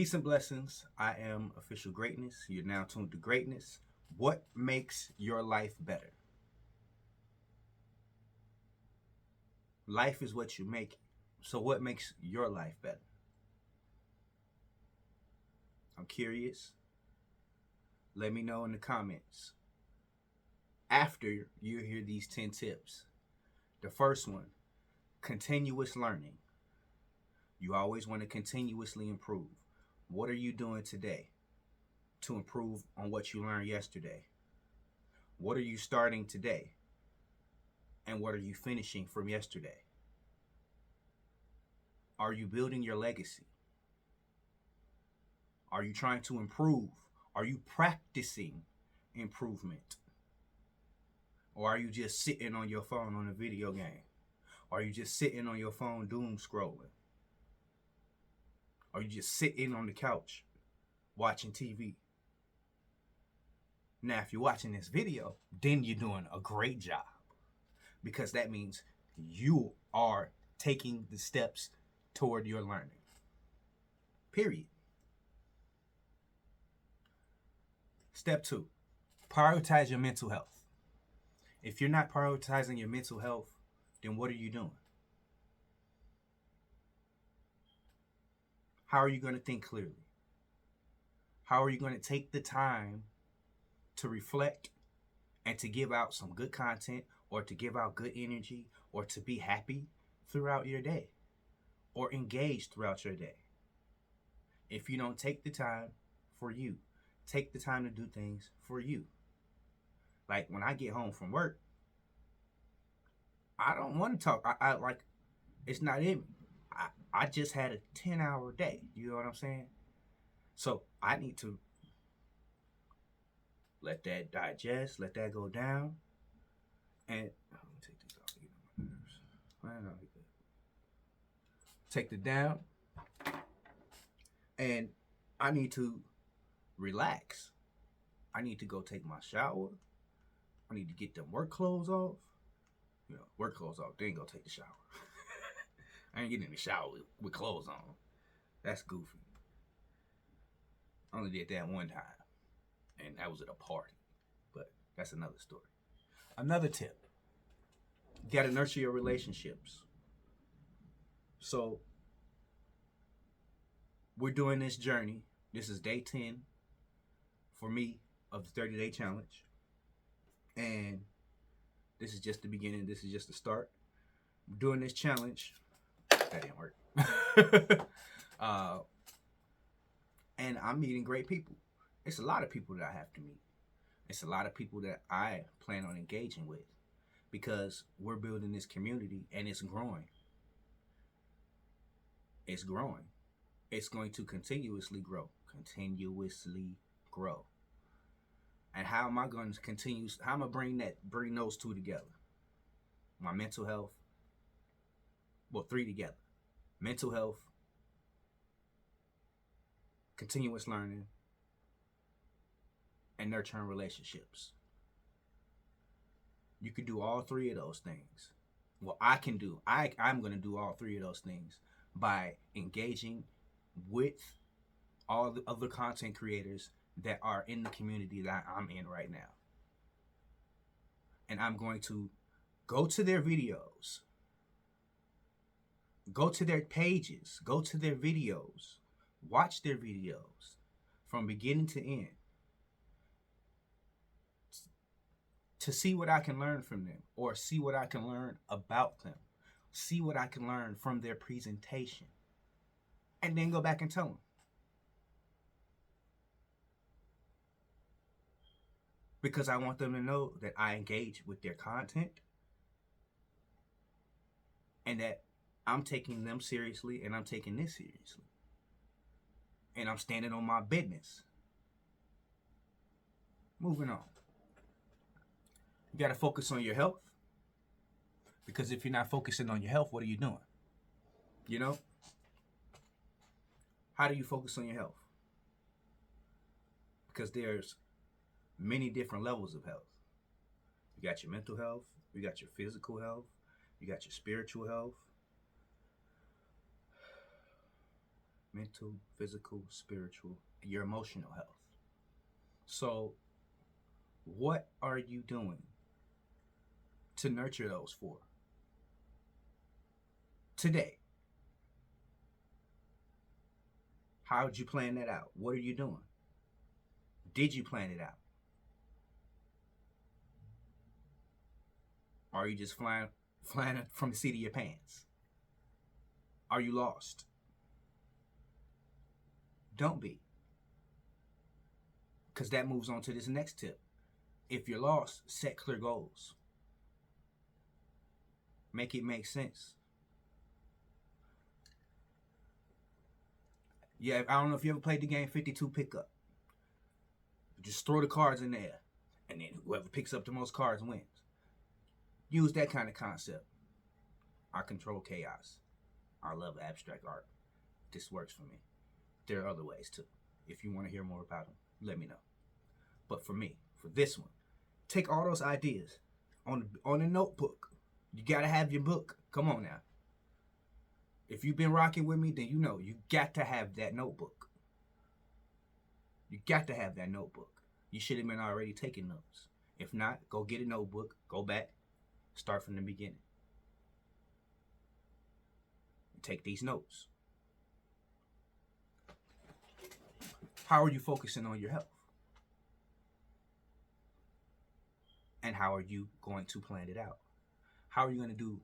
Peace and blessings. I am Official Greatness. You're now tuned to Greatness. What makes your life better? Life is what you make it. So, what makes your life better? I'm curious. Let me know in the comments after you hear these 10 tips. The first one, continuous learning. You always want to continuously improve. What are you doing today to improve on what you learned yesterday? What are you starting today? And what are you finishing from yesterday? Are you building your legacy? Are you trying to improve? Are you practicing improvement? Or are you just sitting on your phone on a video game? Are you just sitting on your phone doom scrolling? Are you just sitting on the couch watching TV? Now, if you're watching this video, then you're doing a great job, because that means you are taking the steps toward your learning. Period. Step 2, prioritize your mental health. If you're not prioritizing your mental health, then what are you doing? How are you going to think clearly? How are you going to take the time to reflect and to give out some good content, or to give out good energy, or to be happy throughout your day, or engage throughout your day? If you don't take the time for you, take the time to do things for you. Like when I get home from work, I don't want to talk. I like, it's not in me. I just had a 10-hour day. You know what I'm saying? So I need to let that digest, let that go down. And let me take this off. Get on my nerves. Take it down. And I need to relax. I need to go take my shower. I need to get them work clothes off. Work clothes off, then go take the shower. I ain't getting in the shower with clothes on. That's goofy. I only did that one time, and that was at a party. But that's another story. Another tip, you gotta nurture your relationships. So we're doing this journey. This is day 10 for me of the 30-day challenge. And this is just the beginning. This is just the start. I'm doing this challenge. That didn't work. And I'm meeting great people. It's a lot of people that I have to meet. It's a lot of people that I plan on engaging with, because we're building this community and it's growing. It's growing. It's going to continuously grow. Continuously grow. And how am I going to continue? How am I bring those two together? My mental health. Well, 3 together. Mental health, continuous learning, and nurturing relationships. You can do all 3 of those things. Well, I'm going to do all 3 of those things by engaging with all the other content creators that are in the community that I'm in right now. And I'm going to go to their videos, go to their pages, go to their videos, watch their videos from beginning to end, to see what I can learn from them, or see what I can learn about them, see what I can learn from their presentation, and then go back and tell them. Because I want them to know that I engage with their content, and that I'm taking them seriously, and I'm taking this seriously. And I'm standing on my business. Moving on. You got to focus on your health. Because if you're not focusing on your health, what are you doing? You know? How do you focus on your health? Because there's many different levels of health. You got your mental health. You got your physical health. You got your spiritual health. mental, physical, spiritual, your emotional health. So, what are you doing to nurture those four today? How did you plan that out? What are you doing? Did you plan it out? Or are you just flying from the seat of your pants? Are you lost? Don't be. Because that moves on to this next tip. If you're lost, set clear goals. Make it make sense. Yeah, I don't know if you ever played the game 52 Pickup. Just throw the cards in the air, and then whoever picks up the most cards wins. Use that kind of concept. I control chaos. I love abstract art. This works for me. There are other ways too. If you want to hear more about them, let me know. But for me, for this one, take all those ideas on a notebook. You gotta have your book. Come on now. If you've been rocking with me, then you know you got to have that notebook. You got to have that notebook. You should have been already taking notes. If not, go get a notebook, go back, start from the beginning. Take these notes. How are you focusing on your health? And how are you going to plan it out? How are you going to do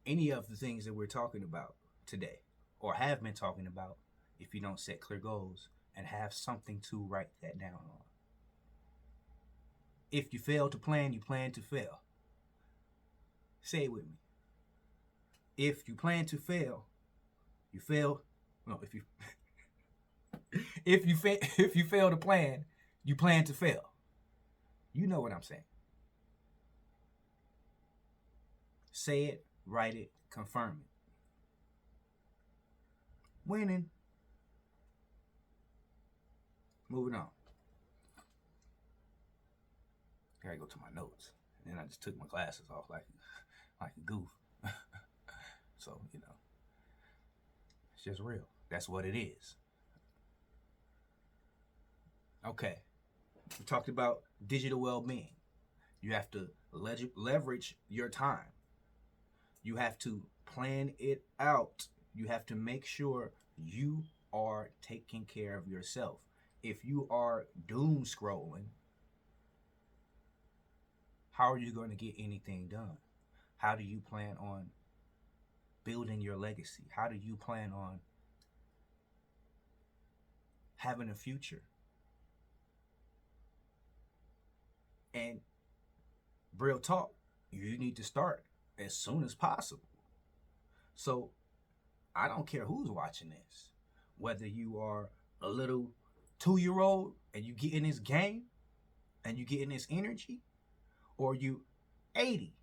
any of the things that we're talking about today or have been talking about if you don't set clear goals and have something to write that down on? If you fail to plan, you plan to fail. Say it with me. If you plan to fail, you fail. No, if you if you fail to plan, you plan to fail. You know what I'm saying. Say it, write it, confirm it. Winning. Moving on. I gotta go to my notes. And then I just took my glasses off like a goof. So, it's just real. That's what it is. Okay. We talked about digital well-being. You have to leverage your time. You have to plan it out. You have to make sure you are taking care of yourself. If you are doom scrolling, how are you going to get anything done? How do you plan on building your legacy? How do you plan on having a future? And real talk, you need to start as soon as possible. So I don't care who's watching this, whether you are a little 2-year-old and you get in this game and you get in this energy, or you 80.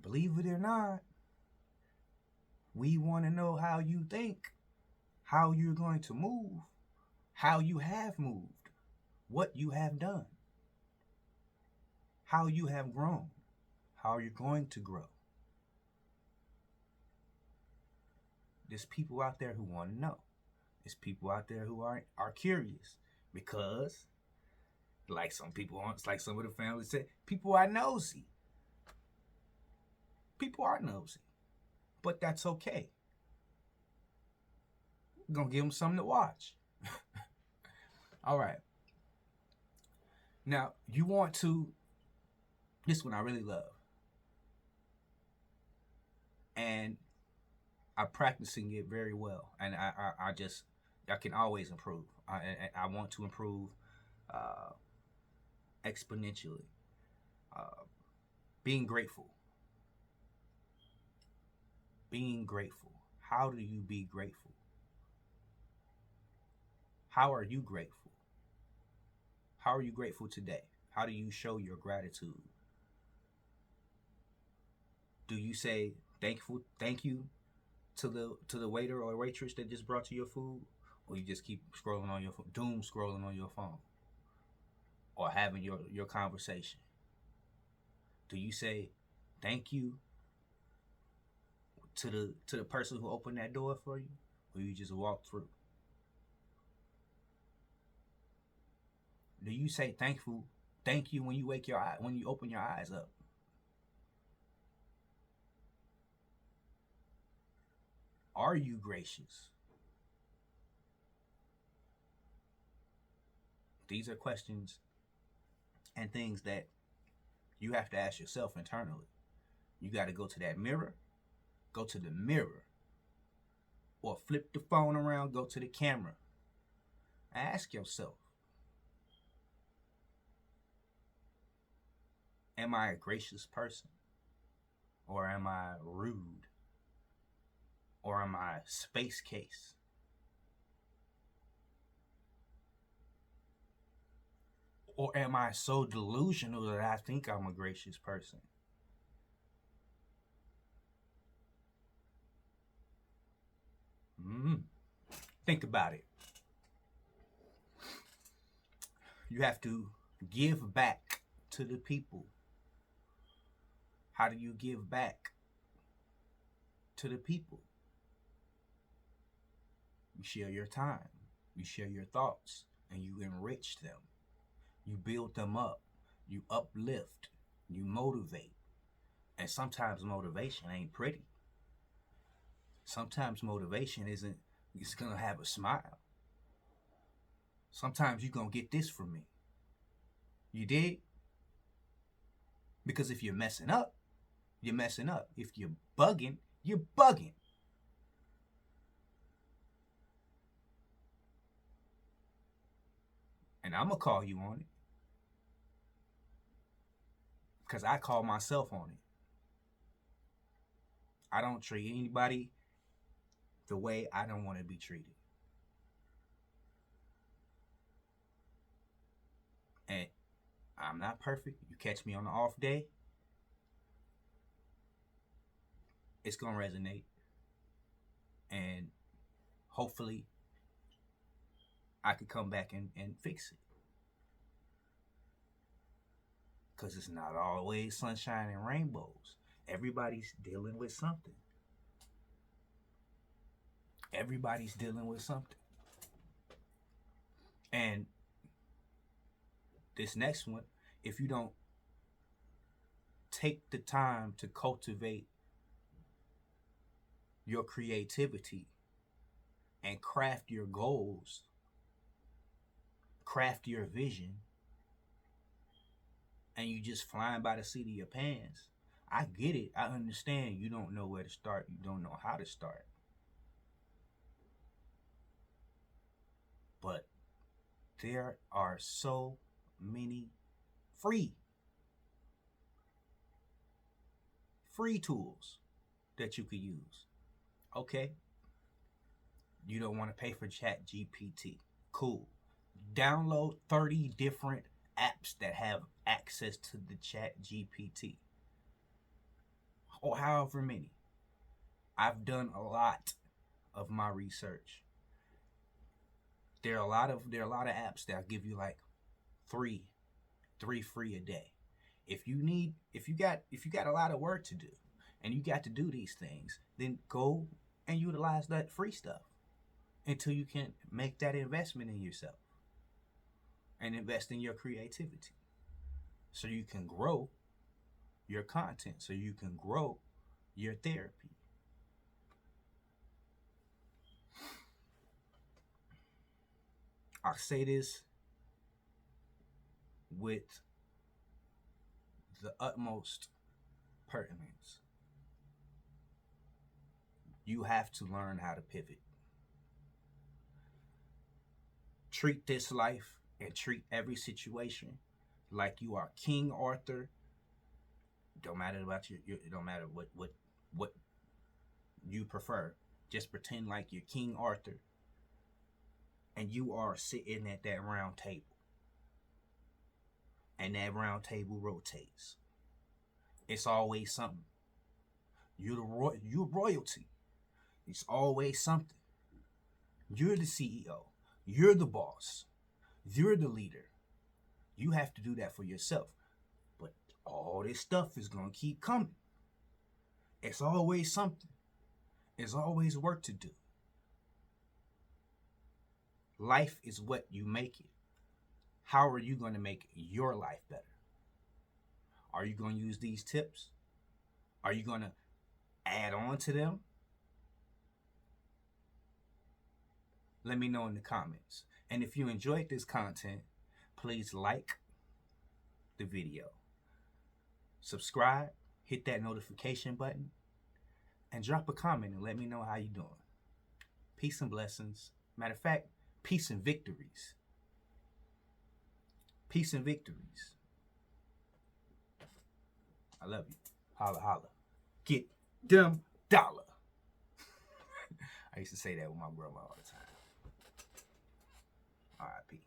Believe it or not, we want to know how you think, how you're going to move, how you have moved, what you have done, how you have grown, how you're going to grow. There's people out there who want to know. There's people out there who are curious because, like some people, it's like some of the families say, people are nosy. People are nosy, but that's okay. We're gonna give them something to watch. All right. Now you want to. This one I really love, and I'm practicing it very well, and I can always improve. I want to improve exponentially. Uh, being grateful. Being grateful. How do you be grateful? How are you grateful? How are you grateful today? How do you show your gratitude? Do you say thank you to the waiter or waitress that just brought you your food, or you just keep scrolling on your phone, doom scrolling on your phone, or having your conversation? Do you say thank you to the person who opened that door for you, or you just walk through? Do you say thank you when you when you open your eyes up? Are you gracious? These are questions and things that you have to ask yourself internally. You got to go to that mirror, go to the mirror, or flip the phone around, go to the camera. Ask yourself, am I a gracious person? Or am I rude? Or am I a space case? Or am I so delusional that I think I'm a gracious person? Think about it. You have to give back to the people. How do you give back to the people? You share your time, you share your thoughts, and you enrich them. You build them up, you uplift, you motivate. And sometimes motivation ain't pretty. Sometimes motivation isn't, it's gonna have a smile. Sometimes you're gonna get this from me. You dig? Because if you're messing up, you're messing up. If you're bugging, you're bugging. And I'm gonna call you on it. Because I call myself on it. I don't treat anybody the way I don't want to be treated. And I'm not perfect. You catch me on an off day, it's going to resonate. And hopefully, I could come back and fix it. Because it's not always sunshine and rainbows. Everybody's dealing with something. Everybody's dealing with something. And this next one, if you don't take the time to cultivate your creativity and craft your goals, craft your vision, and you just flying by the seat of your pants, I get it. I understand you don't know where to start. You don't know how to start. But there are so many free tools that you could use. Okay, you don't want to pay for Chat GPT. Cool. Download 30 different apps that have access to the Chat GPT. Or however many. I've done a lot of my research. There are a lot of apps that give you like three free a day. If you got a lot of work to do and you got to do these things, then go and utilize that free stuff until you can make that investment in yourself and invest in your creativity so you can grow your content, so you can grow your therapy. I say this with the utmost pertinence. You have to learn how to pivot. Treat this life and treat every situation like you are King Arthur. Don't matter about it don't matter what you prefer. Just pretend like you're King Arthur and you are sitting at that round table. And that round table rotates. It's always something. You're royalty. It's always something. You're the CEO. You're the boss. You're the leader. You have to do that for yourself. But all this stuff is going to keep coming. It's always something. There's always work to do. Life is what you make it. How are you going to make your life better? Are you going to use these tips? Are you going to add on to them? Let me know in the comments. And if you enjoyed this content, please like the video, subscribe, hit that notification button, and drop a comment and let me know how you're doing. Peace and blessings. Matter of fact, peace and victories. Peace and victories. I love you. Holla, holla. Get them dollar. I used to say that with my grandma all the time. R.I.P.